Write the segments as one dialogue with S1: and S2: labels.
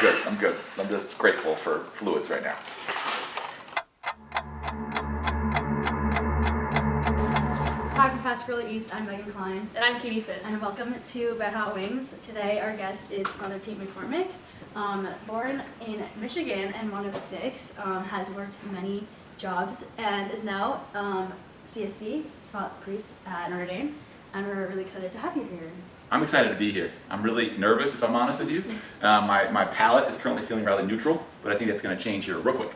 S1: good. I'm good. I'm just grateful for fluids right now.
S2: Hi from Pascagoula East, I'm Megan Klein.
S3: And I'm Katie Finn.
S2: And welcome to Red Hot Wings. Today our guest is Father Pete McCormick. Born in Michigan and one of 6, has worked many jobs and is now CSC, priest at Notre Dame. And we're really excited to have you here.
S1: I'm excited to be here. I'm really nervous, if I'm honest with you. My palate is currently feeling rather neutral, but I think that's going to change here real quick.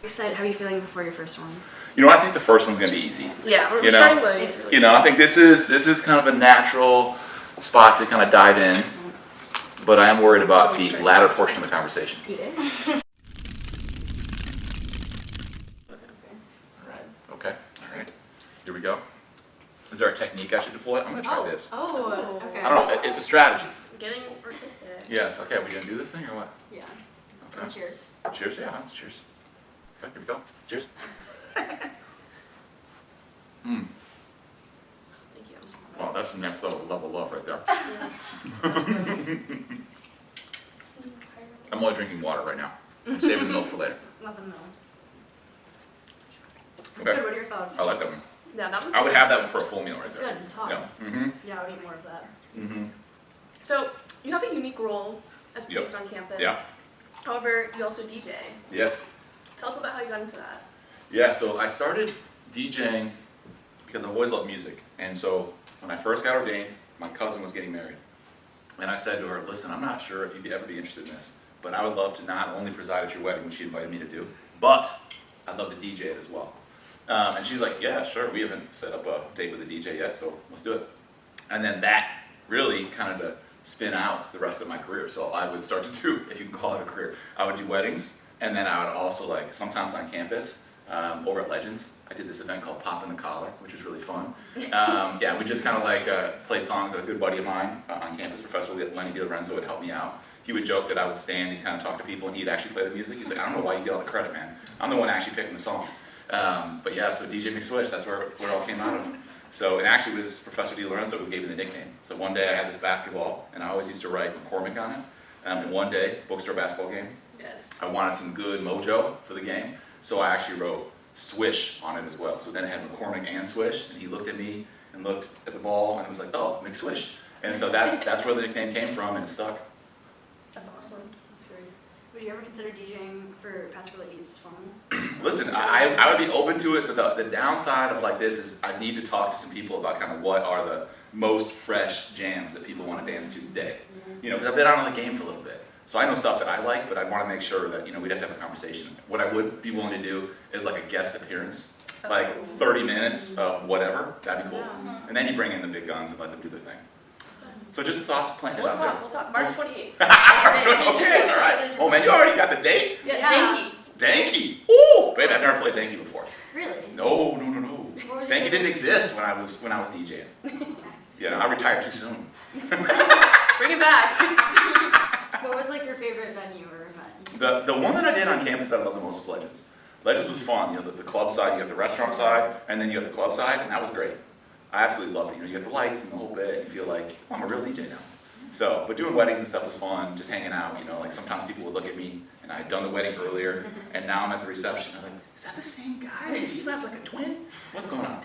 S2: Excited. How are you feeling before your first one?
S1: You know, I think the first one's going to be easy.
S3: Yeah, we're starting with.
S2: It's really
S1: You know, I think this is kind of a natural spot to kind of dive in, but I am worried about the latter portion of the conversation.
S2: Eat it.
S1: Okay, all right. Here we go. Is there a technique I should deploy? I'm going to try this.
S2: Oh, okay.
S1: I don't know. It's a strategy.
S3: Getting artistic.
S1: Yes. Okay. Are we going to do this thing or what?
S2: Yeah.
S1: Okay.
S2: Cheers.
S1: Cheers. Yeah. Cheers. Okay. Here we go. Cheers.
S3: Thank you.
S1: Well, that's the next level of love right there.
S3: Yes.
S1: I'm only drinking water right now. I'm saving the milk for later.
S2: Nothing though. It's
S1: Okay.
S2: good. What are your thoughts?
S1: I like that one.
S3: Yeah, that one's
S1: I would
S3: good.
S1: have that one for a full meal right
S2: It's
S1: there.
S2: good. It's hot.
S1: Yeah. Mm-hmm.
S2: Yeah, I would eat more of that.
S1: Mm-hmm.
S3: So, you have a unique role as
S1: Yep.
S3: priest on campus.
S1: Yeah.
S3: However, you also DJ.
S1: Yes.
S3: Tell us about how you got into that.
S1: Yeah, so I started DJing because I've always loved music. And so when I first got ordained, my cousin was getting married. And I said to her, listen, I'm not sure if you'd ever be interested in this, but I would love to not only preside at your wedding, which she invited me to do, but I'd love to DJ it as well. And she's like, yeah, sure, we haven't set up a date with a DJ yet, so let's do it. And then that really kind of to spin out the rest of my career. So I would start to do, if you can call it a career, I would do weddings, and then I would also, like, sometimes on campus, over at Legends, I did this event called Pop in the Collar, which was really fun. Yeah, we just kind of like played songs that a good buddy of mine on campus, Professor Lenny DiLorenzo, would help me out. He would joke that I would stand and kind of talk to people, and he'd actually play the music. He's like, I don't know why you get all the credit, man. I'm the one actually picking the songs. But yeah, so DJ McSwish, that's where it all came out of. So it actually was Professor DiLorenzo who gave me the nickname. So one day I had this basketball, and I always used to write McCormick on it. And one day, bookstore basketball game,
S3: Yes.
S1: I wanted some good mojo for the game, so I actually wrote Swish on it as well. So then it had McCormick and Swish, and he looked at me and looked at the ball and was like, oh, McSwish. And so that's where the nickname came from, and it stuck.
S3: That's awesome.
S2: That's great. Would you ever consider DJing for Pascagoula East fun?
S1: Listen, I would be open to it, but the downside of like this is I need to talk to some people about kind of what are the most fresh jams that people want to dance to today. You know, because I've been out on the game for a little bit. So I know stuff that I like, but I want to make sure that, you know, we'd have to have a conversation. What I would be willing to do is like a guest appearance, like 30 minutes of whatever, that'd be cool. And then you bring in the big guns and let them do their thing. So just a thought, just playing it out there.
S3: We'll talk. March 28th.
S1: Okay, all right. Oh man, you already got the date?
S3: Yeah.
S1: Danky. Ooh, baby, I've never played Danky before.
S2: Really?
S1: No.
S2: What was your
S1: Danky
S2: favorite?
S1: didn't exist when I was DJing. Yeah, I retired too soon.
S3: Bring it back.
S2: What was like your favorite venue or event?
S1: The one that I did on campus that I loved the most was Legends. Legends was fun. You know, the club side, you got the restaurant side, and then you got the club side, and that was great. I absolutely loved it. You know, you got the lights and the whole bit. You feel like, oh, I'm a real DJ now. So, but doing weddings and stuff was fun. Just hanging out. You know, like sometimes people would look at me, and I had done the wedding earlier, and now I'm at the reception. I'm like, is that the same guy? Is he left like a twin? What's going on?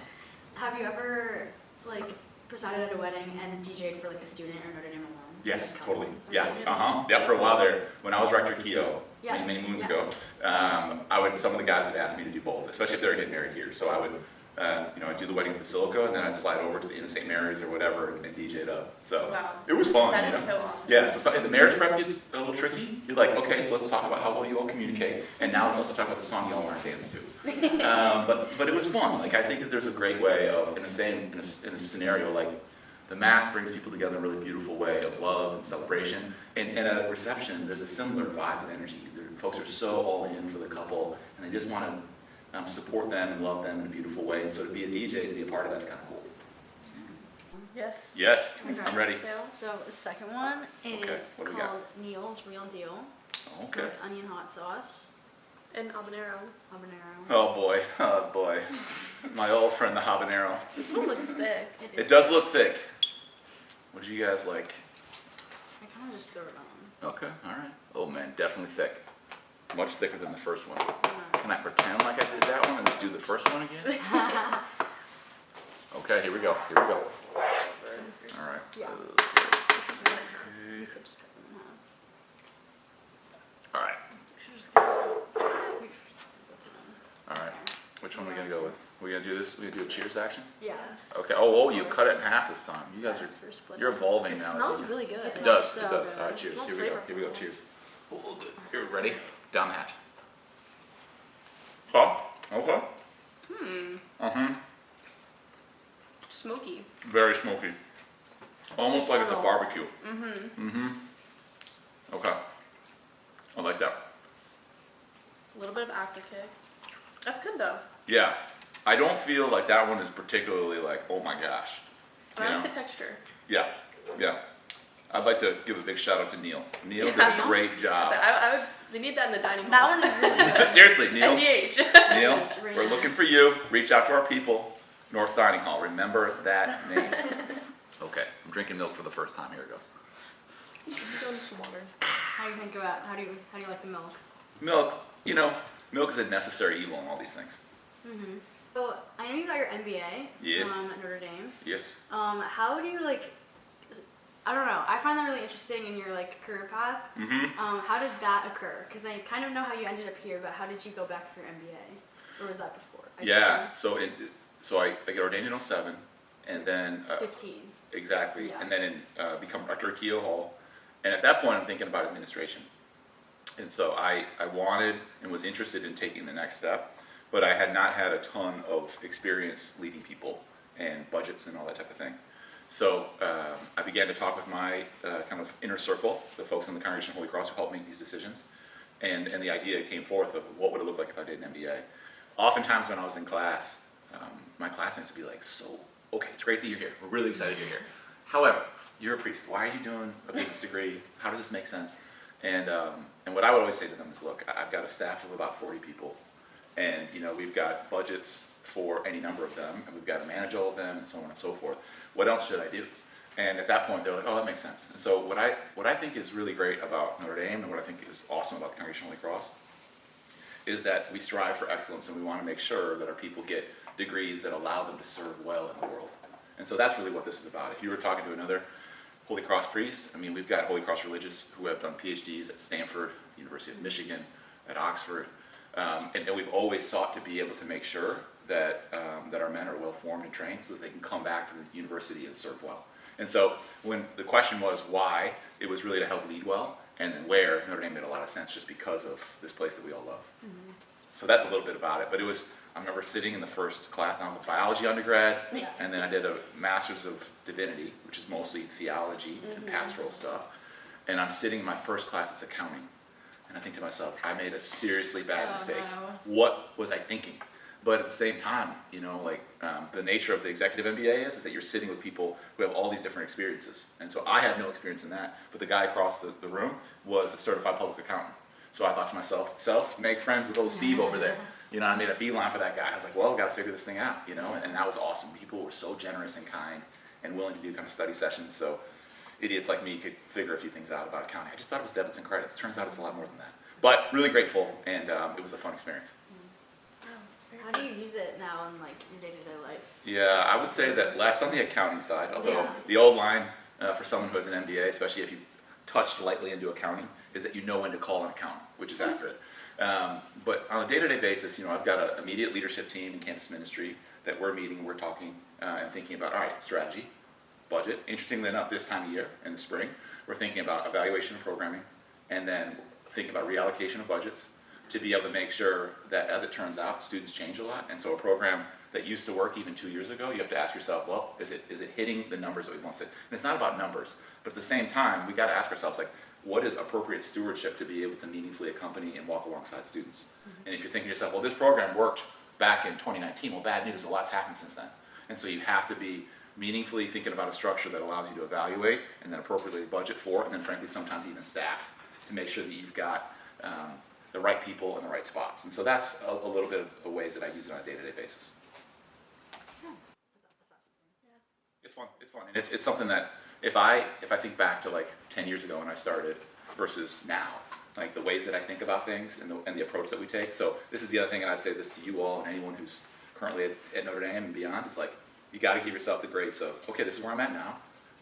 S2: Have you ever like presided at a wedding and DJ'd for like a student or Notre Dame alum?
S1: Yes,
S2: Like
S1: totally.
S2: couples?
S1: Yeah, Yeah, for a while there, when I was rector of Keough,
S2: Yes,
S1: many moons
S2: yes.
S1: ago, some of the guys would ask me to do both, especially if they were getting married here. So I would, I'd do the wedding at Basilica, and then I'd slide over to the Inn of St. Mary's or whatever and DJ it up. So
S3: Wow.
S1: it was fun.
S3: That
S1: you
S3: is
S1: know?
S3: so awesome.
S1: Yeah, so the marriage prep gets a little tricky. You're like, okay, so let's talk about how well you all communicate, and now let's also talk about the song you all want to dance to. But it was fun. Like I think that there's a great way of in a scenario like the mass brings people together in a really beautiful way of love and celebration. And at a reception, there's a similar vibe and energy. Folks are so all in for the couple, and they just want to support them and love them in a beautiful way. And so to be a DJ, to be a part of that's kind of cool.
S3: Yes.
S1: Yes,
S2: Okay.
S1: I'm ready.
S2: So the second one is
S1: Okay, what do we got?
S2: called Neil's Real Deal.
S1: Okay.
S2: Smoked onion hot sauce,
S3: And habanero.
S2: habanero.
S1: Oh boy. My old friend, the habanero.
S3: This one looks thick.
S1: It does look thick. What do you guys like?
S2: I kind of just throw it on.
S1: Okay, all right. A and definitely thick. Much thicker than the first one. Can I pretend like I did that one and just do the first one again? Okay, here we go. Here we go. All right.
S2: Yeah.
S1: Okay. All right. All right. Which one are we gonna go with? We gonna do this? We gonna do a cheers action?
S2: Yes.
S1: Okay. Oh, you cut it in half this time. You guys
S2: Yes, we're
S1: are,
S2: splitting.
S1: you're evolving
S3: It
S1: now.
S3: smells
S1: so-
S3: really good.
S1: It
S2: smells
S1: does.
S2: so
S1: It does.
S2: good.
S1: All right.
S3: It
S1: Cheers.
S3: smells
S1: Here we go. Here we go.
S3: flavorful.
S1: Cheers. Oh, good. Here, ready? Down the hatch. Oh. Okay.
S3: Smoky.
S1: Very smoky. Almost like it's a
S2: Subtle.
S1: barbecue. Okay. I like that.
S3: A little bit of afterkick. That's good though.
S1: Yeah. I don't feel like that one is particularly like, oh my gosh. You
S3: I
S1: know?
S3: like the texture.
S1: Yeah. Yeah. I'd like to give a big shout out to Neil. Neil did
S3: Yeah.
S1: a great
S3: So
S1: job.
S3: I would. We need that in the dining hall.
S2: That one is really good.
S1: Seriously, Neil.
S3: NDH.
S1: Neil,
S2: Right
S1: we're
S2: now.
S1: looking for you. Reach out to our people. North Dining Hall. Remember that name. Okay. I'm drinking milk for the first time. Here it goes.
S3: Throw in some water.
S2: How do you think about, how do you like the milk?
S1: Milk. You know, milk is a necessary evil in all these things.
S2: So, I know you got your MBA
S1: Yes.
S2: at Notre Dame.
S1: Yes.
S2: How do you I don't know, I find that really interesting in your career path. How did that occur? Because I kind of know how you ended up here, but how did you go back for your MBA? Or was that before?
S1: Yeah. So I get ordained in 07, and then
S2: 15.
S1: exactly,
S2: Yeah.
S1: and then become rector of Keogh Hall. And at that point, I'm thinking about administration. And so I wanted and was interested in taking the next step, but I had not had a ton of experience leading people and budgets and all that type of thing. So I began to talk with my kind of inner circle, the folks in the Congregation of Holy Cross who helped make these decisions. And the idea came forth of what would it look like if I did an MBA. Oftentimes when I was in class, my classmates would be like, so, okay, it's great that you're here. We're really excited you're here. However, you're a priest. Why are you doing a business degree? How does this make sense? And what I would always say to them is, look, I've got a staff of about 40 people. And, we've got budgets for any number of them, and we've got to manage all of them, and so on and so forth. What else should I do? And at that point, they're like, oh, that makes sense. And so what I think is really great about Notre Dame, and what I think is awesome about the Congregation of Holy Cross, is that we strive for excellence, and we want to make sure that our people get degrees that allow them to serve well in the world. And so that's really what this is about. If you were talking to another Holy Cross priest, we've got Holy Cross religious who have done PhDs at Stanford, the University of Michigan, at Oxford, and we've always sought to be able to make sure that our men are well formed and trained so that they can come back to the university and serve well. And so when the question was why, it was really to help lead well, and then where, Notre Dame made a lot of sense just because of this place that we all love. So that's a little bit about it. But I remember sitting in the first class, and I was a biology undergrad, and then I did a master's of divinity, which is mostly theology and pastoral stuff. And I'm sitting in my first class, it's accounting. And I think to myself, I made a seriously bad mistake.
S2: No.
S1: What was I thinking? But at the same time, the nature of the executive MBA is that you're sitting with people who have all these different experiences. And so I had no experience in that, but the guy across the room was a certified public accountant. So I thought to myself, make friends with old Steve over there. I made a beeline for that guy. I was like, well, we've got to figure this thing out, and that was awesome. People were so generous and kind and willing to do kind of study sessions, so idiots like me could figure a few things out about accounting. I just thought it was debits and credits. Turns out it's a lot more than that. But really grateful, and it was a fun experience.
S2: How do you use it now in your day-to-day life?
S1: Yeah, I would say that less on the accounting side, although
S2: Yeah.
S1: the old line for someone who has an MBA, especially if you've touched lightly into accounting, is that you know when to call an accountant, which is accurate. But on a day-to-day basis, I've got an immediate leadership team in campus ministry that we're meeting, we're talking and thinking about, all right, strategy, budget. Interestingly enough, this time of year in the spring, we're thinking about evaluation of programming, and then thinking about reallocation of budgets to be able to make sure that, as it turns out, students change a lot. And so a program that used to work even 2 years ago, you have to ask yourself, well, is it hitting the numbers that we want to? And it's not about numbers, but at the same time, we got to ask ourselves, what is appropriate stewardship to be able to meaningfully accompany and walk alongside students? And if you're thinking to yourself, well, this program worked back in 2019, well, bad news, a lot's happened since then. And so you have to be meaningfully thinking about a structure that allows you to evaluate and then appropriately budget for, and then frankly, sometimes even staff to make sure that you've got the right people in the right spots. And so that's a little bit of the ways that I use it on a day-to-day basis. It's fun. And it's something that if I think back to 10 years ago when I started versus now, like the ways that I think about things and the approach that we take. So this is the other thing, and I'd say this to you all and anyone who's currently at Notre Dame and beyond, is like, you got to give yourself the grace of, okay, this is where I'm at now,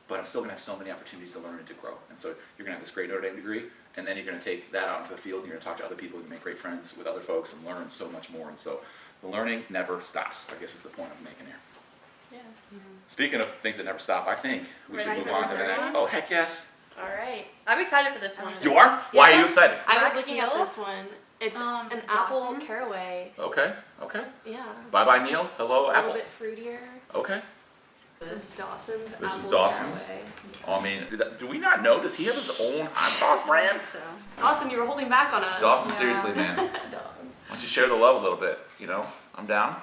S1: but I'm still going to have so many opportunities to learn and to grow. And so you're going to have this great Notre Dame degree, and then you're going to take that out into the field, and you're going to talk to other people, and make great friends with other folks, and learn so much more. And so the learning never stops, I guess is the point I'm making here.
S3: Yeah.
S1: Speaking of things that never stop, I think we should
S3: Ready
S1: move
S3: for
S1: on
S3: the
S1: to the
S3: third
S1: next.
S3: one?
S1: Oh, heck yes.
S3: All right. I'm excited for this one.
S1: You are? Why are you excited?
S3: I was
S2: Black
S3: looking at
S2: seal?
S3: this one. It's an apple
S2: Dawson's?
S3: caraway.
S1: Okay, okay.
S3: Yeah.
S1: Bye-bye, Neil. Hello,
S3: A
S1: Apple.
S3: little bit fruitier.
S1: Okay.
S3: This is Dawson's
S1: This is
S3: apple
S1: Dawson's?
S3: caraway.
S1: I mean, do we not know? Does he have his own hot sauce brand?
S2: So,
S3: Dawson, you were holding back on us.
S1: Dawson,
S2: Yeah.
S1: seriously, man. Why
S3: Dawson.
S1: don't you share the love a little bit? You know, I'm down.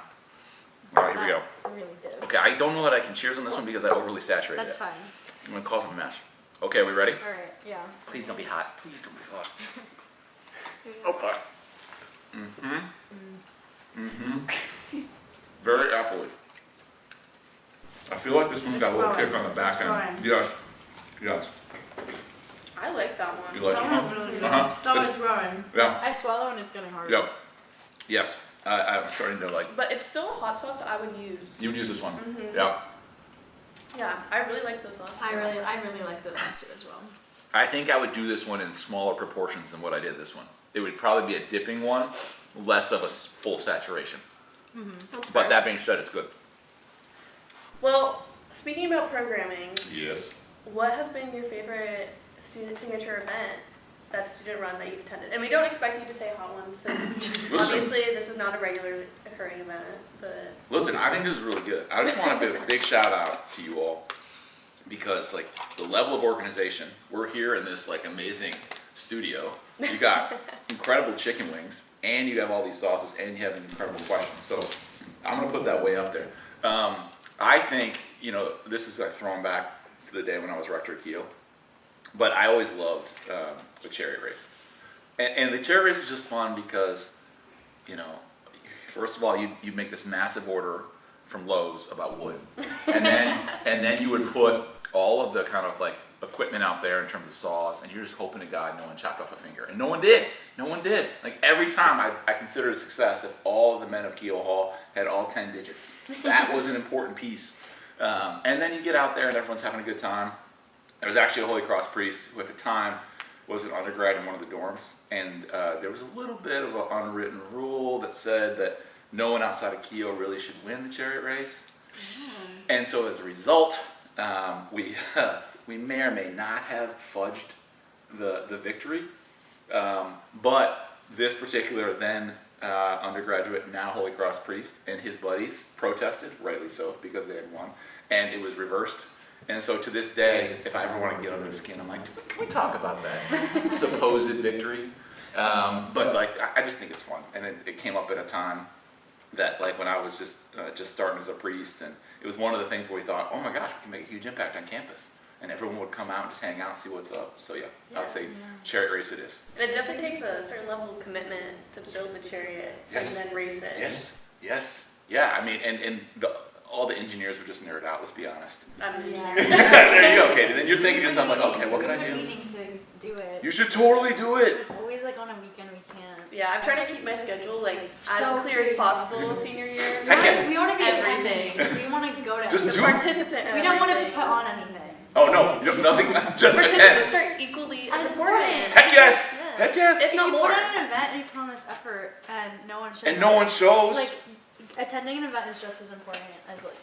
S1: All right, here we go.
S2: I really do.
S1: Okay, I don't know that I can cheers on this one because I overly saturated
S2: That's
S1: it.
S2: fine.
S1: I'm gonna cause a mess. Okay, we ready?
S2: All right, yeah.
S1: Please don't be hot. Please don't be hot. Okay. Very appley. I feel like this one's got a little kick on the back end. Yes. Yes.
S3: I like that one.
S1: You like this
S2: That one's
S1: one?
S2: really good.
S1: Uh-huh.
S2: That
S1: It's-
S2: one's growing.
S1: Yeah.
S2: I swallow and it's getting harder.
S1: Yep. Yes. I'm starting to like.
S3: But it's still a hot sauce that I would use.
S1: You would use this one.
S3: Mhm.
S1: Yeah.
S3: Yeah, I really like those last two.
S2: I really like the last two as well.
S1: I think I would do this one in smaller proportions than what I did this one. It would probably be a dipping one, less of a full saturation.
S3: That's
S1: But
S3: fair.
S1: that being said, it's good.
S3: Well, speaking about programming,
S1: Yes.
S3: what has been your favorite student signature event, that student run that you've attended? And we don't expect you to say a hot one since obviously this is not a regular occurring event, but
S1: Listen, I think this is really good. I just want to give a big shout out to you all because like the level of organization, we're here in this like amazing studio. You got incredible chicken wings and you have all these sauces and you have an incredible question. So I'm going to put that way up there. I think, you know, this is like throwing back to the day when I was rector at Keele, but I always loved the chariot race. And the chariot race is just fun because, you know, first of all, you make this massive order from Lowe's about wood, and then you would put all of the kind of like equipment out there in terms of saws, and you're just hoping to God no one chopped off a finger, and no one did. No one did. Like every time, I considered a success if all of the men of Keele Hall had all 10 digits. That was an important piece. And then you get out there and everyone's having a good time. There was actually a Holy Cross priest who at the time was an undergrad in one of the dorms, and there was a little bit of an unwritten rule that said that no one outside of Keele really should win the chariot race. And so as a result, we may or may not have fudged the victory, but this particular then undergraduate, now Holy Cross priest, and his buddies protested, rightly so, because they had won, and it was reversed. And so to this day, if I ever want to get under the skin, I'm like, can we talk about that supposed victory? But like, I just think it's fun, and it came up at a time that like when I was just starting as a priest, and it was one of the things where we thought, oh my gosh, we can make a huge impact on campus, and everyone would come out and just hang out and see what's up. So yeah, I'd say chariot race it is.
S3: and it definitely takes a certain level of commitment to build the chariot
S1: Yes.
S3: and then race it.
S1: Yes, yeah. I mean, and all the engineers would just nerd out. Let's be honest.
S3: I'm an
S2: Yeah.
S3: engineer.
S1: There you go. Okay, then you're thinking to yourself like, okay, what can I
S2: We're
S1: do?
S2: meeting to do it.
S1: You should totally do it.
S2: It's always like on a weekend we can't.
S3: Yeah, I'm trying to keep my schedule like
S2: So
S3: as clear as
S2: free.
S3: possible senior year.
S1: Heck yes.
S2: We want to be
S3: Everything.
S2: attending. We want to go to.
S1: Just
S3: The
S1: do-
S3: participant.
S2: We don't want to put on anything.
S1: Oh no, you know, nothing. Just attend.
S3: Participants are equally as
S2: As
S3: important.
S2: important.
S1: Heck yes.
S2: Yeah.
S1: Heck yeah.
S3: If
S2: If
S3: not
S2: you
S3: more.
S2: put on an event and you put on this effort and no one shows
S1: And no one shows.
S2: Like, attending an event is just as important as like.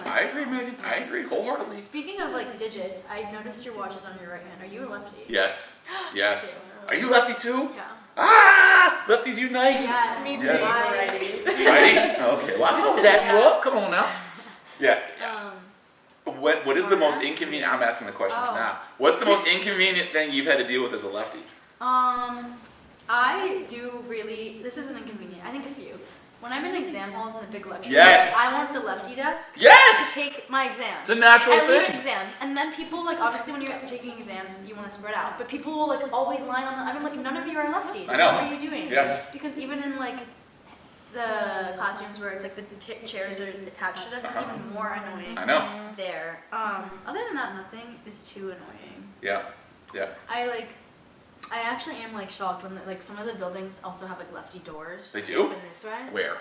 S1: I agree, Megan. I agree wholeheartedly.
S2: Speaking of like digits, I noticed your watch is on your right hand. Are you a lefty?
S1: Yes. Yes. Are you lefty too?
S2: Yeah.
S1: Ah! Lefties unite.
S2: Yes.
S3: Me too.
S1: Yes.
S3: Alrighty.
S1: Righty? Okay. Well, I still dap you up. Come on now. Yeah. What is the most inconvenient? I'm asking the questions
S2: Oh.
S1: now. What's the most inconvenient thing you've had to deal with as a lefty?
S2: I do really. This isn't inconvenient. I think a few. When I'm in exam halls and the big lecture,
S1: Yes.
S2: I want the lefty desk
S1: Yes.
S2: to take my exams.
S1: It's a natural
S2: At least
S1: thing.
S2: exams, and then people like obviously when you're taking exams, you want to spread out, but people will like always line on the. I'm like, none of you are lefties.
S1: I know.
S2: What are you doing?
S1: Yes.
S2: Because even in like the classrooms where it's like the chairs are attached to desks, it's even more annoying.
S1: I know.
S2: There. Other than that, nothing is too annoying.
S1: Yeah. Yeah.
S2: I I actually am like shocked when like some of the buildings also have like lefty doors.
S1: They do?
S2: Open this way.
S1: Where?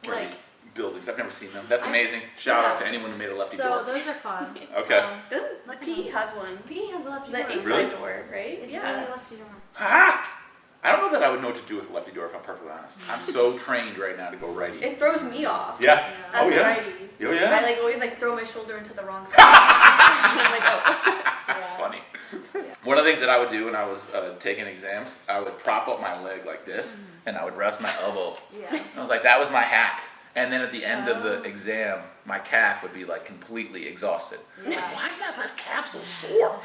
S1: Where are
S2: Like-
S1: these buildings? I've never seen them. That's amazing. Shout out to anyone who made a lefty
S2: So
S1: door.
S2: those are fun.
S1: Okay.
S3: Doesn't the PE has one?
S2: PE has a lefty
S3: The
S2: door.
S3: A side
S1: Really?
S3: door, right?
S2: It's really a lefty door.
S1: Ah! I don't know that I would know what to do with a lefty door if I'm perfectly honest. I'm so trained right now to go righty.
S3: It throws me off.
S1: Yeah.
S3: As
S1: Oh,
S3: a
S1: yeah?
S3: righty.
S1: Oh, yeah?
S3: I like always like throw my shoulder into the wrong side. I'm just like, oh.
S1: That's funny. One of the things that I would do when I was taking exams, I would prop up my leg like this, and I would rest my elbow.
S2: Yeah.
S1: I was like, that was my hack. And then at the end of the exam, my calf would be like completely exhausted.
S2: Yeah.
S1: Why is my left calf so sore?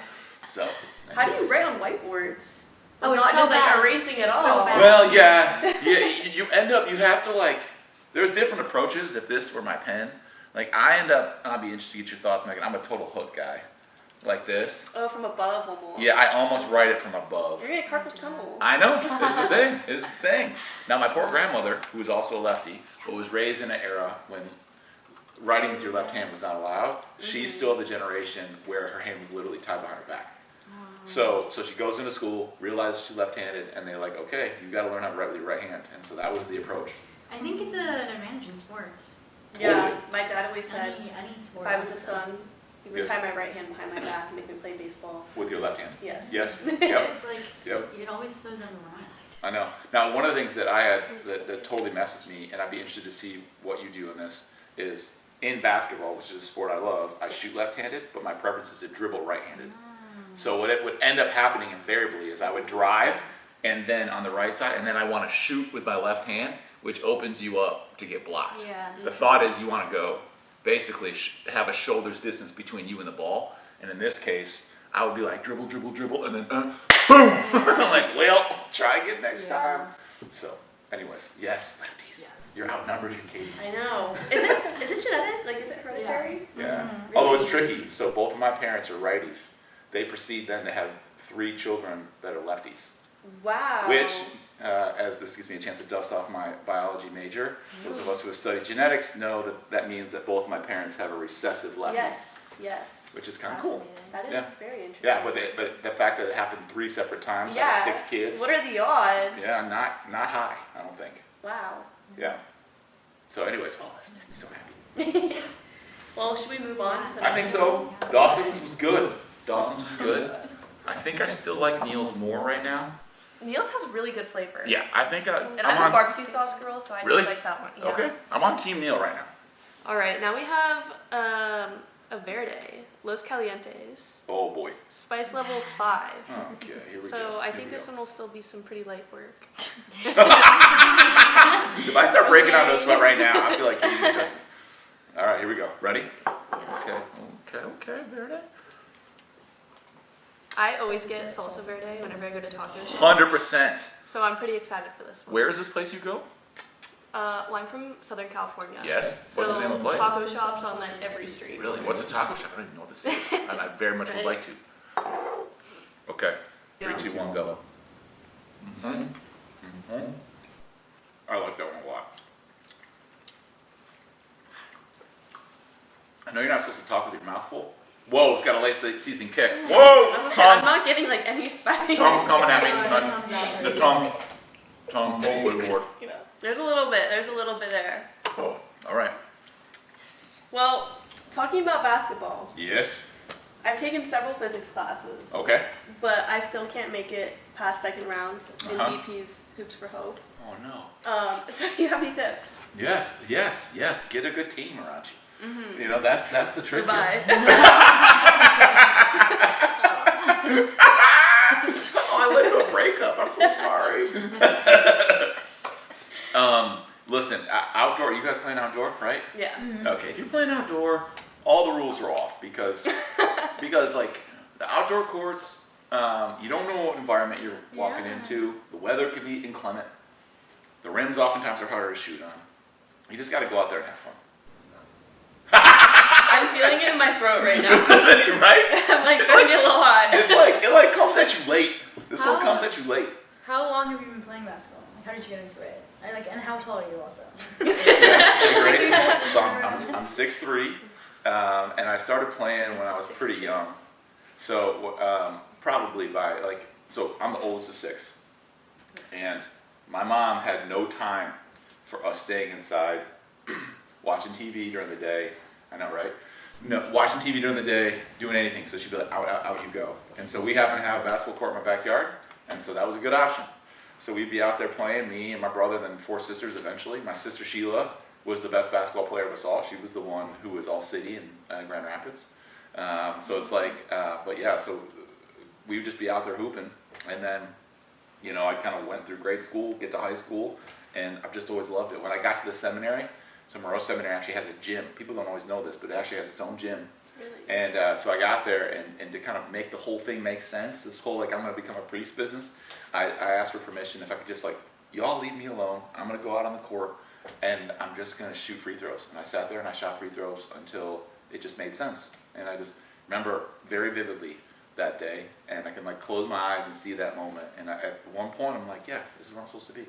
S1: So.
S3: How do you write on whiteboards?
S2: Oh, it's
S3: not
S2: so
S3: just
S2: bad.
S3: like erasing it
S2: It's
S3: all.
S2: so bad.
S1: Well, yeah. You end up, you have to like, there's different approaches. If this were my pen, like I end up, I'd be interested to get your thoughts, Megan. I'm a total hook guy. Like this.
S3: Oh, from above almost.
S1: Yeah, I almost write it from above.
S3: You're gonna get carpal tunnel.
S1: I know. This is the thing. This is the thing. Now, my poor grandmother, who was also a lefty, but was raised in an era when writing with your left hand was not allowed, she's still the generation where her hand was literally tied behind her back. So she goes into school, realizes she's left-handed, and they're like, okay, you got to learn how to write with your right hand. And so that was the approach.
S2: I think it's an advantage in sports.
S3: Yeah, my dad always said
S2: Any sport.
S3: if I was a son, he would
S1: Yes.
S3: tie my right hand behind my back and make me play baseball.
S1: With your left hand.
S3: Yes.
S1: Yes. Yep.
S2: It's like
S1: Yep.
S2: it always throws them around.
S1: I know. Now, one of the things that I had that totally messed with me, and I'd be interested to see what you do in this, is in basketball, which is a sport I love, I shoot left-handed, but my preference is to dribble right-handed. So what it would end up happening invariably is I would drive, and then on the right side, and then I want to shoot with my left hand, which opens you up to get blocked.
S2: Yeah.
S1: The thought is you want to go, basically have a shoulder's distance between you and the ball, and in this case, I would be like dribble, dribble, dribble, and then boom! I'm like, well, try again next time. So, anyways, yes, lefties.
S2: Yes.
S1: You're outnumbered, Katie.
S3: I know. Is it genetic? Like, is it hereditary?
S1: Yeah.
S2: Mhm.
S1: Although it's tricky. So both of my parents are righties. They proceed then to have 3 children that are lefties.
S3: Wow.
S1: Which, as this gives me a chance to dust off my biology major, those of us who have studied genetics know that that means that both of my parents have a recessive lefty.
S3: Yes.
S1: Which is kind of cool.
S3: That is
S1: Yeah.
S3: very interesting.
S1: Yeah, but the fact that it happened 3 separate times out
S3: Yeah.
S1: of 6 kids.
S3: What are the odds?
S1: Yeah, not high, I don't think.
S3: Wow.
S1: Yeah. So anyways, oh, this makes me so happy.
S3: Well, should we move on to the
S1: I think so. Dawson's was good. Dawson's was good. I think I still like Neil's more right now.
S3: Neil's has really good flavor.
S1: Yeah, I think
S3: And
S1: I'm
S3: I'm a
S1: on.
S3: barbecue sauce girl, so I
S1: Really?
S3: do like that one. Yeah.
S1: Okay, I'm on Team Neil right now.
S3: All right, now we have a Verde, Los Calientes,
S1: Oh boy.
S3: spice level 5.
S1: Okay, here we go.
S3: So I
S1: Here
S3: think
S1: we
S3: this
S1: go.
S3: one will still be some pretty light work.
S1: If I start breaking out into sweat right now, I feel like you need to judge me. All right, here we go. Ready?
S2: Yes.
S1: Okay, Verde.
S3: I always get salsa verde whenever I go to taco shops.
S1: 100%.
S3: So I'm pretty excited for this one.
S1: Where is this place you go?
S3: Well, I'm from Southern California.
S1: Yes.
S3: So
S1: What's the name of the place?
S3: taco shops on like every street.
S1: Really? What's a taco shop? I don't even know what this is. And I very much would like to. Okay. 3, 2, 1, go. I like that one a lot. I know you're not supposed to talk with your mouth full. Whoa, it's got a late season kick. Whoa!
S3: I'm
S1: Tongue!
S3: not getting like any spice.
S1: Tongue's coming at me.
S2: No, it comes out.
S1: The tongue. Oh, good lord.
S3: You know, there's a little bit there.
S1: Oh, alright.
S3: Well, talking about basketball,
S1: Yes.
S3: I've taken several physics classes,
S1: Okay.
S3: but I still can't make it past second rounds in
S1: Uh-huh.
S3: BP's Hoops for Hope.
S1: Oh no.
S3: So do you have any tips?
S1: Yes. Get a good team around you. You know, that's the trick.
S3: Goodbye.
S1: Oh, I led to a breakup. I'm so sorry. Listen, outdoor. You guys playing outdoor, right?
S3: Yeah.
S1: Okay. If you're playing outdoor, all the rules are off because like the outdoor courts, you don't know what environment you're walking
S3: Yeah.
S1: into. The weather can be inclement. The rims oftentimes are harder to shoot on. You just got to go out there and have fun.
S3: I'm feeling it in my throat right now.
S1: Right?
S3: I'm like starting to get a little hot.
S1: It's like it comes at you late. This one
S2: How-
S1: comes at you late.
S2: How long have you been playing basketball? Like, how did you get into it? And how tall are you also?
S1: So I'm 6'3", and I started playing when I was pretty young. So probably by like so I'm the oldest of 6. And my mom had no time for us staying inside, watching TV during the day. I know, right? No, watching TV during the day, doing anything. So she'd be like, out you go. And so we happen to have a basketball court in my backyard. And so that was a good option. So we'd be out there playing, me and my brother, and then 4 sisters eventually. My sister Sheila was the best basketball player of us all. She was the one who was all city in Grand Rapids. So it's like, but yeah, so we would just be out there hooping. And then, you know, I kind of went through grade school, get to high school, and I've just always loved it. When I got to the seminary, so Moreau Seminary actually has a gym. People don't always know this, but it actually has its own gym.
S3: Really?
S1: And so I got there, and to kind of make the whole thing make sense, this whole, like, I'm going to become a priest business, I asked for permission if I could just, like, y'all leave me alone. I'm going to go out on the court, and I'm just going to shoot free throws. And I sat there and I shot free throws until it just made sense. And I just remember very vividly that day, and I can, like, close my eyes and see that moment. And at one point, I'm like, yeah, this is where I'm supposed to be.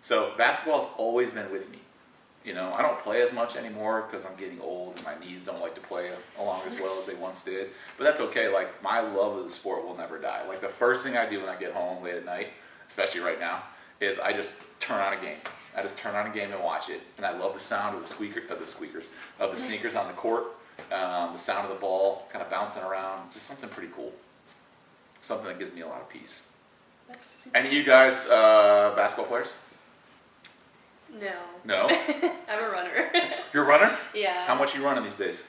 S1: So basketball's always been with me. You know, I don't play as much anymore because I'm getting old and my knees don't like to play along as well as they once did. But that's okay. Like, my love of the sport will never die. Like, the first thing I do when I get home late at night, especially right now, is I just turn on a game. I just turn on a game and watch it. And I love the sound of the sneakers on the court, the sound of the ball kind of bouncing around. It's just something pretty cool. Something that gives me a lot of peace.
S3: That's super
S1: Any of you guys basketball players?
S3: No.
S1: No?
S3: I'm a runner.
S1: You're a runner?
S3: Yeah.
S1: How much are you running these days?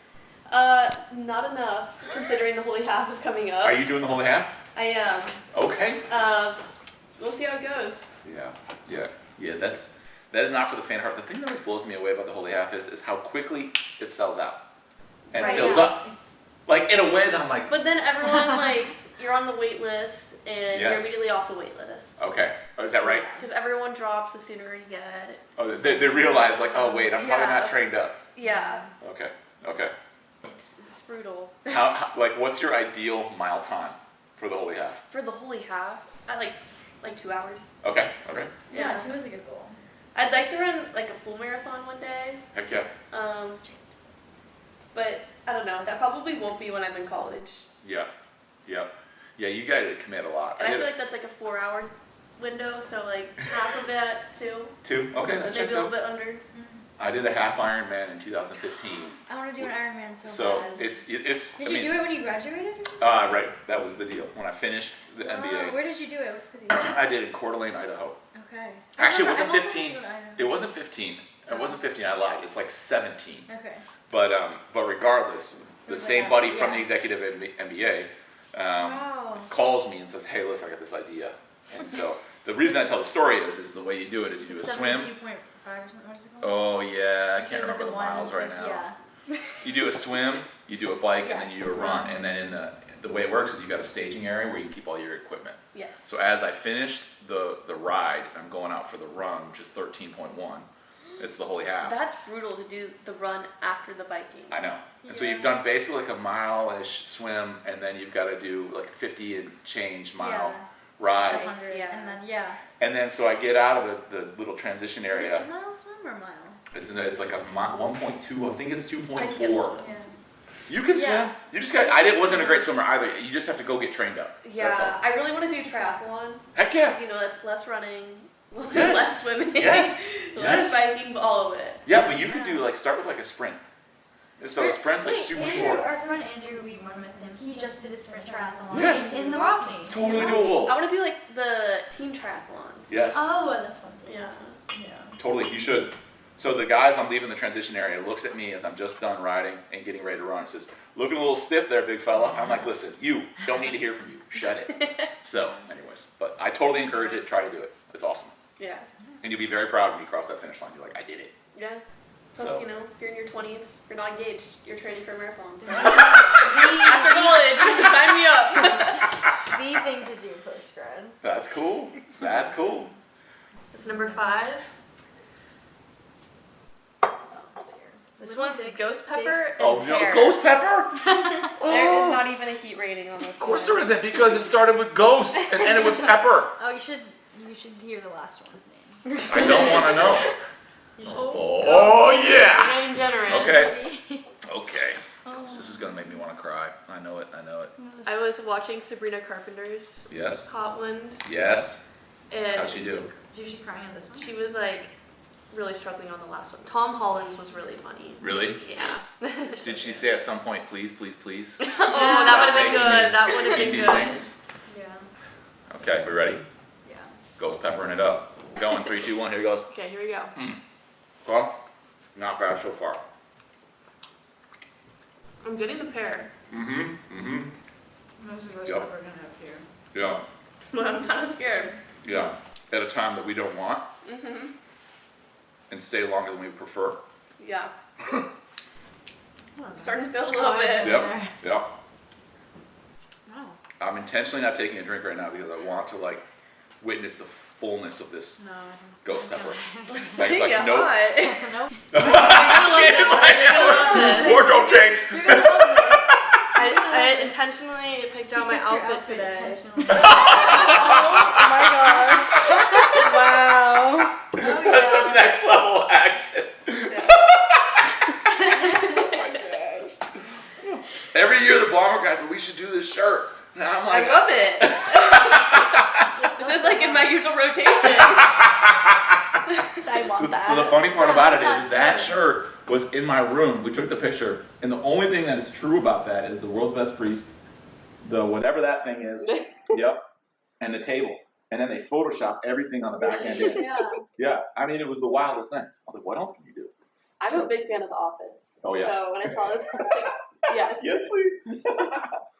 S3: Not enough, considering the Holy Half is coming up.
S1: Are you doing the holy half?
S3: I am.
S1: Okay.
S3: We'll see how it goes.
S1: Yeah. That is not for the faint of heart. The thing that always blows me away about the holy half is how quickly it sells out. And
S3: Right,
S1: it fills
S3: yeah.
S1: up. Like, in a way that I'm like,
S3: But then everyone, like, you're on the wait list, and you're
S1: Yes.
S3: immediately off the wait list.
S1: okay. Oh, is that right?
S3: Because everyone drops the sooner you get.
S1: Oh, they realize, like, oh, wait, I'm probably
S3: Yeah.
S1: not trained up.
S3: Yeah.
S1: Okay.
S3: It's brutal.
S1: How, like, what's your ideal mile time for the holy half?
S3: For the Holy Half, I like 2 hours.
S1: Okay.
S2: Yeah, 2 is a good goal.
S3: I'd like to run, like, a full marathon one day.
S1: Heck yeah.
S3: But I don't know. That probably won't be when I'm in college.
S1: Yeah, you guys commit a lot.
S3: And I feel like that's like a 4-hour window, so like half of it at 2.
S1: 2? Okay, that
S3: Maybe
S1: checks
S3: a little
S1: out.
S3: bit under.
S1: I did a half Ironman in 2015.
S2: I want to do an Ironman so
S1: So
S2: bad.
S1: it's.
S2: Did you do it when you graduated?
S1: Right, that was the deal. When I finished the MBA,
S2: Where did you do it? What city?
S1: I did it in Coeur d'Alene, Idaho.
S2: Okay.
S1: Actually, it wasn't
S2: I've also
S1: 15.
S2: been to an Ironman.
S1: It wasn't 15. It wasn't 15. I lied. It's like 17.
S2: Okay.
S1: But regardless, the
S2: It's
S1: same
S2: like
S1: buddy
S2: that,
S1: from
S2: yeah.
S1: the executive MBA
S2: Wow.
S1: calls me and says, "Hey, listen, I got this idea." And so the reason I tell the story is the way you do it is you do a swim.
S2: 72.5 or something. What is it called?
S1: Oh yeah, I
S2: It's
S1: can't
S2: like
S1: remember the miles right now.
S2: Yeah.
S1: You do a swim, you do a bike, and then
S2: Yes.
S1: you do a run. And then in the way it works is you got a staging area where you keep all your equipment.
S3: Yes.
S1: So as I finished the ride, I'm going out for the run, which is 13.1. It's the holy half.
S3: That's brutal to do the run after the biking.
S1: I know. And so
S2: Yeah.
S1: you've done basically like a mile-ish swim, and then you've got to do like 50 and change mile
S2: Yeah.
S1: ride.
S2: 100,
S3: Yeah.
S2: and then yeah.
S1: And then so I get out of the little transition
S2: Is
S1: area.
S2: it 2 mile swim or mile?
S1: It's like a 1.2. I think it's 2.4.
S3: I can't swim.
S2: Yeah.
S1: You can swim.
S2: Yeah.
S1: You just got. wasn't a great swimmer either. You just have to go get trained up. That's all.
S3: Yeah, I really want to do triathlon.
S1: Heck yeah.
S3: You know, that's less running,
S1: Yes.
S3: less swimming,
S1: Yes.
S3: less
S1: Yes.
S3: biking, all of it.
S1: Yeah, but you could do like start with like a sprint. So a sprint's like
S2: Wait,
S1: super
S2: Andrew,
S1: short.
S2: Our friend Andrew, we went with him. He just did a sprint triathlon
S1: Yes.
S2: in the Rockney.
S1: Totally
S3: I
S1: doable.
S3: want to do like the team triathlons.
S1: Yes.
S2: Oh, that's fun too.
S3: Yeah.
S2: Yeah.
S1: Totally. You should. So the guys I'm leaving the transition area looks at me as I'm just done riding and getting ready to run and says, "Looking a little stiff there, big fella." I'm like, "Listen, you don't need to hear from you. Shut it." So, anyways, but I totally encourage it. Try to do it. It's awesome.
S3: Yeah.
S1: And you'll be very proud when you cross that finish line. You're like, "I did it."
S3: Yeah. Plus,
S1: So-
S3: you know, if you're in your 20s, you're not engaged, you're training for marathons.
S2: The
S3: After college, sign me up.
S2: the thing to do post grad.
S1: That's cool. That's cool.
S3: It's number 5.
S2: Oh, I'm scared.
S3: This
S2: Little
S3: one's
S2: big-
S3: ghost
S2: big-
S3: pepper and
S1: Oh no,
S3: pear.
S1: ghost pepper?
S3: There is
S1: Oh.
S3: not even a heat rating on this
S1: Of course
S3: one.
S1: there isn't, because it started with ghost and ended with pepper.
S2: Oh, you should hear the last one's name.
S1: I don't want to know.
S2: You should.
S1: Oh yeah.
S3: Getting generous.
S1: Okay. Okay.
S2: Oh.
S1: This is gonna make me want to cry. I know it.
S3: I was watching Sabrina Carpenter's
S1: Yes.
S3: Hot Ones.
S1: Yes.
S3: And
S1: How'd she do?
S2: Did she cry on this one?
S3: she was like really struggling on the last one. Tom Holland's was really funny.
S1: Really?
S3: Yeah.
S1: Did she say at some point, please, please, please?
S3: Oh, that would have been
S1: Making me
S3: good. That would have
S1: Eat
S3: been
S1: these
S3: good.
S1: wings?
S2: Yeah.
S1: Okay, we ready?
S2: Yeah.
S1: Goes peppering it up. Going 3, 2, 1. Here it goes.
S3: Okay, here we go.
S1: Well, not bad so far.
S3: I'm getting the pear.
S2: Most of us
S1: Yep.
S2: are gonna have here.
S1: Yeah.
S3: But I'm kind of scared.
S1: Yeah. At a time that we don't want. And stay longer than we prefer.
S3: Yeah.
S2: Oh,
S3: Starting to feel a little bit.
S1: Yep. Yep.
S2: No.
S1: I'm intentionally not taking a drink right now because I want to like witness the fullness of this
S2: No.
S1: ghost pepper.
S3: I'm
S1: It's
S3: starting to
S1: like,
S3: get
S1: nope.
S3: hot.
S2: Nope.
S3: You're gonna love this one. You're gonna love this.
S1: Wardrobe change.
S2: You're gonna love this.
S3: I intentionally picked out my
S2: She picked your
S3: outfit today.
S2: intentionally.
S3: Oh my gosh. Wow.
S1: That's some next level action. Oh my gosh. Every year the bomber guy said we should do this shirt. And I'm
S3: I
S1: like,
S3: love it. This is like in my usual rotation. I want
S1: so the funny part about it is
S2: That's
S1: that
S2: it.
S1: shirt was in my room. We took the picture, and the only thing that is true about that is the world's best priest, the whatever that thing is, yep, and the table. And then they Photoshop everything on the back end in.
S2: Yeah.
S1: Yeah, I mean, it was the wildest thing. I was like, what else can you do?
S3: I'm a big fan of The Office.
S1: Oh, yeah.
S3: So when I saw this, I was like, yes.
S1: Yes, please.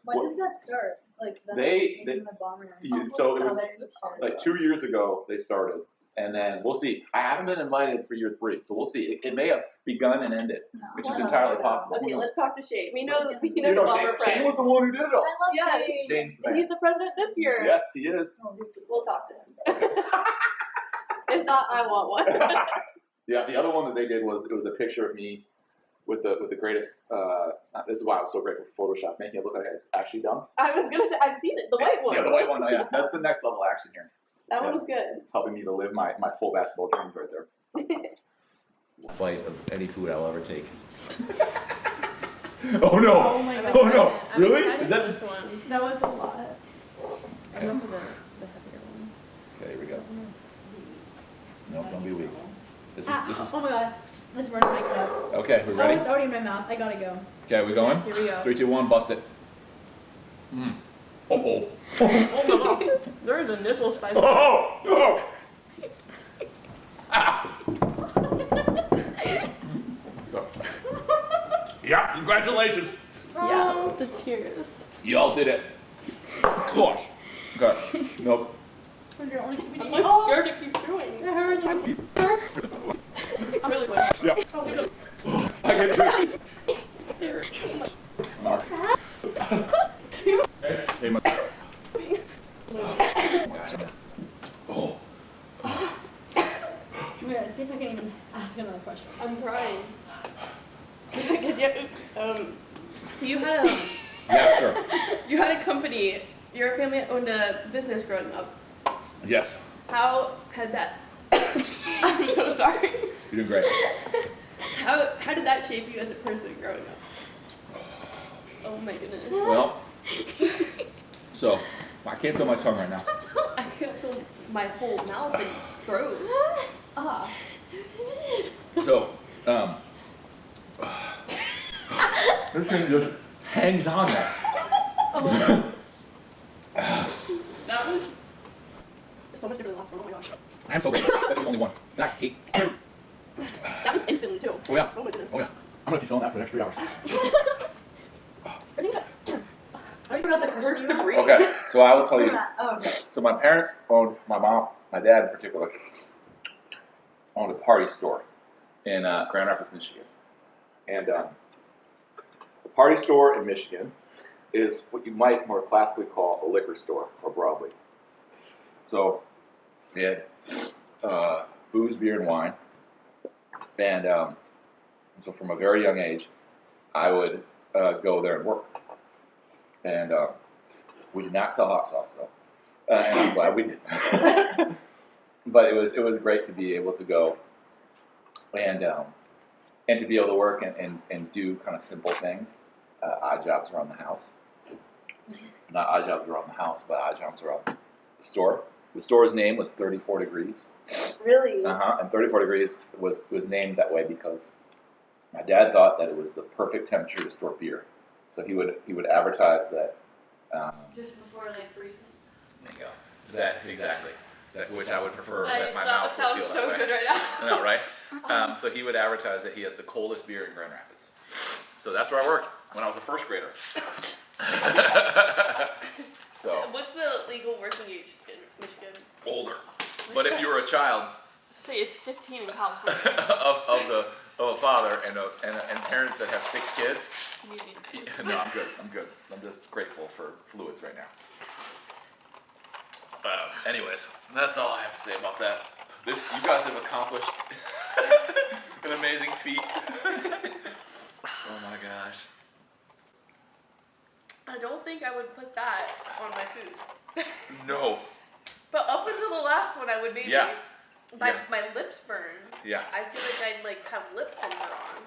S2: When did that start? Like the
S1: They-
S2: making the bomber.
S1: So it was
S2: Southern
S1: like 2 years ago they started, and then we'll see. I haven't been invited for year 3, so we'll see. It may have begun and ended,
S2: No.
S1: which is entirely possible.
S3: Okay, let's talk to Shane. We know the
S1: You know,
S3: bomber
S1: Shane was
S3: friend.
S1: the one who did it all.
S2: I love
S3: Yeah,
S2: Shane.
S1: Shane's the
S3: And
S1: man.
S3: he's the president this year.
S1: Yes, he is.
S3: We'll talk to him. If not, I want one.
S1: Yeah, the other one that they did was it was a picture of me with the greatest. This is why I was so grateful for Photoshop, making it look like I had actually done.
S3: I was gonna say, I've seen it. The white one.
S1: Yeah, the white one. Oh, yeah, that's the next level action here.
S3: That one was good.
S1: It's helping me to live my full basketball dreams right there. Bite of any food I'll ever take. Oh no!
S3: Oh my god.
S1: Oh no!
S3: I'm
S1: Really?
S3: excited
S1: Is
S3: for
S1: that?
S3: this one?
S2: That was a lot.
S1: Okay.
S3: Go for the heavier one.
S1: Okay, here we go. No, don't be weak. This is.
S2: Oh my god. Let's burn my cup.
S1: Okay, we
S2: Oh,
S1: ready?
S2: it's already in my mouth. I gotta go.
S1: Okay, we going?
S3: Here we go.
S1: 3, 2, 1, bust it. Mm. Oh
S3: Oh my god. There is initial spice.
S1: oh! Oh! Ah. Yeah, congratulations.
S3: Yeah, the tears.
S1: Y'all did it. Gosh. Okay. Nope.
S3: I'm like scared to keep chewing. It hurts. I'm really good.
S1: Yeah. I get through. Mark. Hey, my. Oh.
S2: Let's see if I can even ask another question.
S3: I'm crying. So you had a
S1: Yeah, sure.
S3: you had a company. Your family owned a business growing up.
S1: Yes.
S3: How had that? I'm so sorry.
S1: You're doing great.
S3: How did that shape you as a person growing up? Oh my goodness.
S1: Well, so I can't feel my tongue right now.
S3: I can't feel my whole mouth and throat.
S2: Ah.
S1: So, this thing just hangs on there.
S3: That was so much different than the last one. Oh my gosh.
S1: I'm so grateful. That was only one. And I hate.
S3: That was instantly too.
S1: Oh yeah.
S3: Oh my goodness.
S1: Oh yeah. I'm gonna keep feeling that for the next 3 hours.
S3: I think that. I forgot that it hurts to breathe.
S1: Okay, so I will tell you.
S2: Oh, okay.
S1: So my parents owned, my mom, my dad in particular, owned a party store in Grand Rapids, Michigan. And the party store in Michigan is what you might more classically call a liquor store, more broadly. So we had booze, beer, and wine. And so from a very young age, I would go there and work. And we did not sell hot sauce, though. And I'm glad we did. But it was great to be able to go and to be able to work and do kind of simple things odd jobs around the house. Not odd jobs around the house, but odd jobs around the store. The store's name was 34 Degrees.
S3: Really?
S1: And 34 Degrees was named that way because my dad thought that it was the perfect temperature to store beer. So he would advertise that.
S3: Just before like freezing.
S1: There you go. That exactly. Which I would prefer that my
S3: That
S1: mouth would
S3: sounds
S1: feel
S3: so
S1: that way.
S3: good right now.
S1: I know, right? So he would advertise that he has the coldest beer in Grand Rapids. So that's where I worked when I was a first grader. So
S3: What's the legal working age in Michigan?
S1: older. But if you were a child
S3: Say it's 15 in California.
S1: of a father and parents that have 6 kids, no, I'm good. I'm just grateful for fluids right now. Anyways, that's all I have to say about that. You guys have accomplished an amazing feat. Oh my gosh.
S3: I don't think I would put that on my food.
S1: No.
S3: But up until the last one, I would maybe.
S1: Yeah.
S3: My lips burn.
S1: Yeah.
S3: I feel like I'd like have lip pincher on.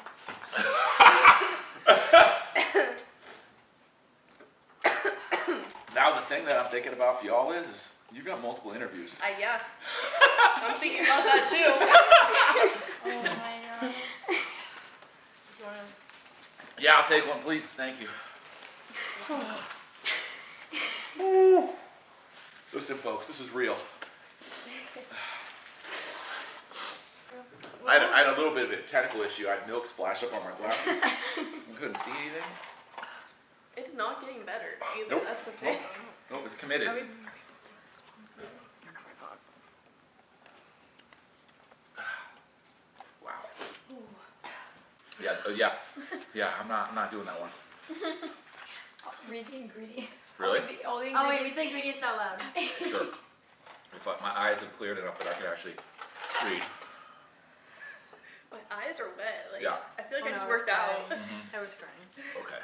S1: Now the thing that I'm thinking about for y'all is you got multiple interviews.
S3: Yeah. I'm thinking about that too.
S2: Oh my gosh.
S1: Yeah, I'll take one, please. Thank you. Listen, folks, this is real. I had a little bit of a technical issue. I had milk splash up on my glasses. I couldn't see anything.
S3: It's not getting better either.
S1: Nope.
S3: That's the thing.
S1: Nope, it's committed. Wow. Yeah. I'm not doing that one.
S4: Read the ingredients.
S1: Really?
S4: All the
S2: Oh wait,
S4: ingredients.
S2: read the ingredients out loud.
S1: Sure. If my eyes have cleared enough that I can actually read.
S3: My eyes are wet. Like
S1: Yeah.
S3: I feel like
S4: Oh,
S3: I
S4: no,
S3: just
S4: I was
S3: worked out.
S4: crying. I was crying.
S1: Okay.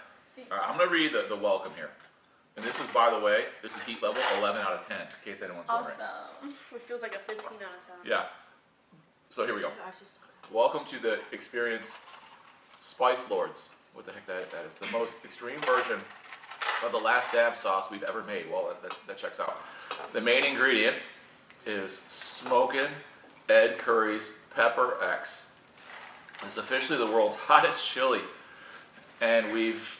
S1: All right, I'm gonna read the welcome here. And this is, by the way, this is heat level 11 out of 10, in case anyone's wondering.
S4: Awesome.
S3: It feels like a 15 out of 10.
S1: Yeah. So here we go.
S4: It's actually so good.
S1: Welcome to the Experience Spice Lords. What the heck that is? The most extreme version of the last dab sauce we've ever made. Well, that checks out. The main ingredient is Smokin' Ed Curry's Pepper X. It's officially the world's hottest chili, and we've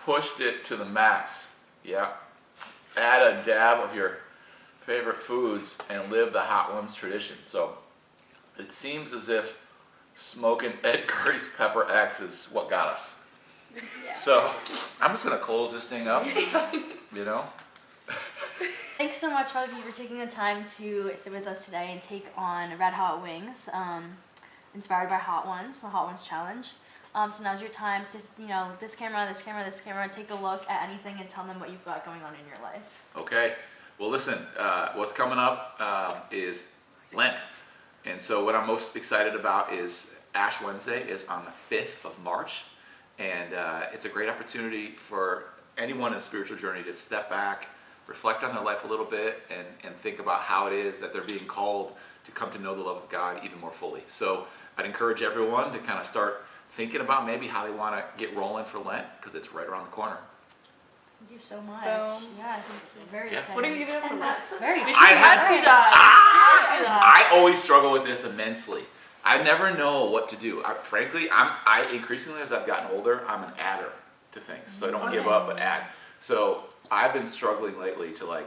S1: pushed it to the max. Yeah. Add a dab of your favorite foods and live the hot ones tradition. So it seems as if Smokin' Ed Curry's Pepper X is what got us.
S4: Yeah.
S1: So I'm just gonna close this thing up. You know.
S2: Thanks so much, Bobby, for taking the time to sit with us today and take on Red Hot Wings, inspired by Hot Ones, the Hot Ones Challenge. So now's your time to, this camera, take a look at anything and tell them what you've got going on in your life.
S1: Okay. Well, listen. What's coming up is Lent, and so what I'm most excited about is Ash Wednesday is on the 5th of March, and it's a great opportunity for anyone in a spiritual journey to step back, reflect on their life a little bit, and think about how it is that they're being called to come to know the love of God even more fully. So I'd encourage everyone to kind of start thinking about maybe how they want to get rolling for Lent, because it's right around the corner.
S2: Thank you so much.
S4: Boom.
S2: Yes, very
S1: Yeah.
S2: exciting.
S3: What are you giving up for that?
S2: That's very
S1: I
S2: exciting.
S1: had I always struggle with this immensely. I never know what to do. Frankly, I increasingly, as I've gotten older, I'm an adder to things. So I don't give up, but add. So I've been struggling lately to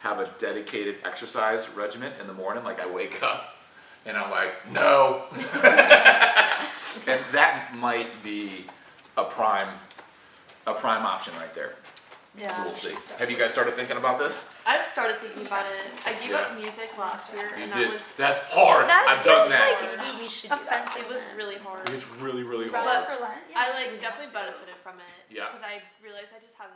S1: have a dedicated exercise regimen in the morning. Like I wake up and I'm like, no. And that might be a prime option right there.
S2: Yeah.
S1: So we'll see. Have you guys started thinking about this?
S3: I've started thinking about it. I gave up music last year,
S1: You
S3: and
S1: did.
S3: that was
S1: That's hard. I've done that.
S4: Like maybe we should do that.
S3: offensive. It was really hard.
S1: It's really, really
S3: But
S1: hard.
S4: for Lent,
S3: I definitely benefited from it.
S1: Yeah.
S3: Because I realized I just have